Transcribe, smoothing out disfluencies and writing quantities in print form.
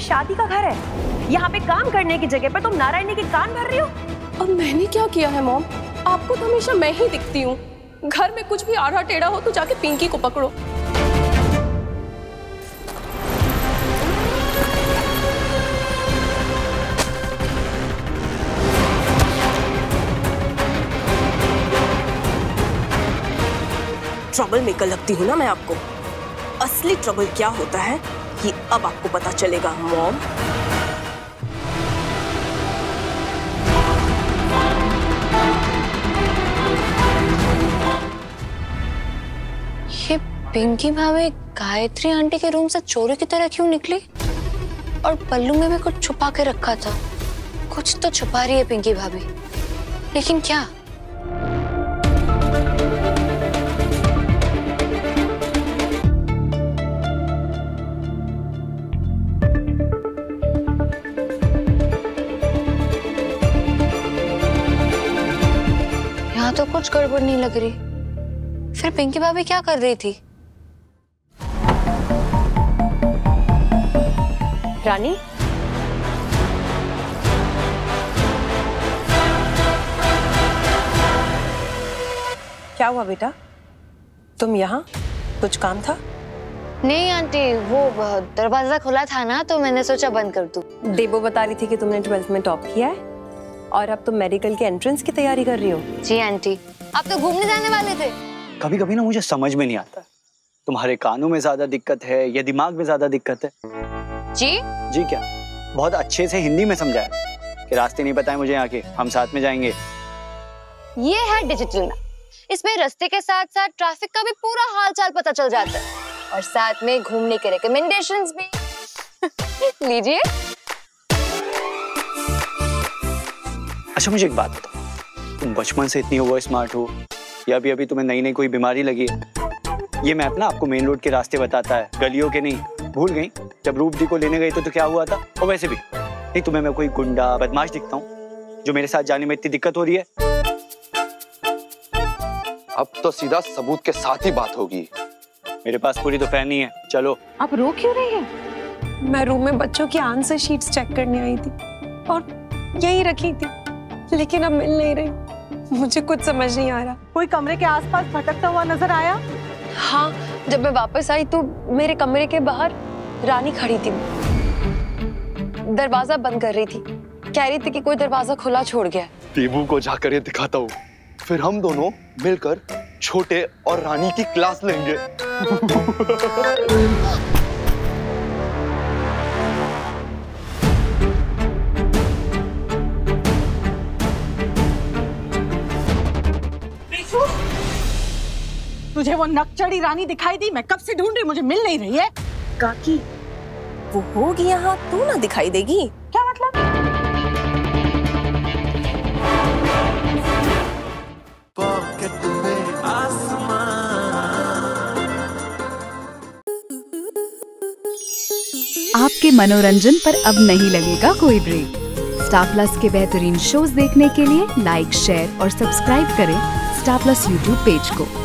शादी का घर है। यहाँ पे काम करने की जगह पर तुम नारायणी के कान भर रही हो। अब मैंने क्या किया है मॉम? आपको तो हमेशा मैं ही दिखती हूँ। घर में कुछ भी आड़ा टेढ़ा हो तो जाके पिंकी को पकड़ो। ट्रबल मेकर लगती हूँ ना मैं आपको। असली ट्रबल क्या होता है ये अब आपको पता चलेगा मॉम। ये पिंकी भाभी गायत्री आंटी के रूम से चोरी की तरह क्यों निकली? और पल्लू में भी कुछ छुपा के रखा था। कुछ तो छुपा रही है पिंकी भाभी, लेकिन क्या? यहाँ तो कुछ गड़बड़ नहीं लग रही। फिर पिंकी भाभी क्या कर रही थी? रानी, क्या हुआ बेटा? तुम यहाँ? कुछ काम था? नहीं आंटी, वो दरवाजा खुला था ना तो मैंने सोचा बंद कर दूं। देबो बता रही थी कि तुमने 12th में टॉप किया है और अब तुम मेडिकल के एंट्रेंस की तैयारी कर रही हो। जी आंटी, आप तो घूमने जाने वाले थे। कभी कभी ना मुझे समझ में नहीं आता, तुम्हारे कानों में ज्यादा दिक्कत है या दिमाग में ज्यादा दिक्कत है? जी जी क्या? बहुत अच्छे से हिंदी में समझाया कि रास्ते नहीं पता है मुझे यहाँ के, हम साथ में जाएंगे। ये है डिजिटल मैप। इसमें रास्ते के साथ साथ ट्रैफिक का भी पूरा हाल चाल पता चल जाता है और साथ में घूमने के रिकमेंडेशंस भी। लीजिए। अच्छा मुझे एक बात बताओ, तुम बचपन से इतनी ओवर स्मार्ट हो या अभी अभी तुम्हें नई नई कोई बीमारी लगी है? ये मैप ना आपको मेन रोड के रास्ते बताता है, गलियों के नहीं। भूल गई जब रूप दी को लेने गई तो क्या हुआ था? और वैसे भी नहीं, तुम्हें मैं कोई गुंडा बदमाश दिखता हूँ जो मेरे साथ जाने में इतनी दिक्कत हो रही है? अब तो सीधा सबूत के साथ ही बात होगी। मेरे पास पूरी दोपहर नहीं है, चलो। आप रो क्यों रही है? मैं रूम में बच्चों की आंसर शीट्स चेक करने आई थी और यही रखी थी, लेकिन अब मिल नहीं रही। मुझे कुछ समझ नहीं आ रहा। कोई कमरे के आसपास भटकता हुआ नजर आया? हाँ, जब मैं वापस आई तो मेरे कमरे के बाहर रानी खड़ी थी, दरवाजा बंद कर रही थी। कह रही थी कि कोई दरवाजा खुला छोड़ गया। देबू को जाकर ये दिखाता हूँ, फिर हम दोनों मिलकर छोटे और रानी की क्लास लेंगे। तुझे वो नकचढ़ी रानी दिखाई दी? मैं कब से ढूंढ रही, मुझे मिल नहीं रही है। काकी, वो होगी यहाँ, तू ना दिखाई देगी? क्या मतलब? आपके मनोरंजन पर अब नहीं लगेगा कोई ब्रेक। स्टार प्लस के बेहतरीन शोज देखने के लिए लाइक, शेयर और सब्सक्राइब करें स्टार प्लस यूट्यूब पेज को।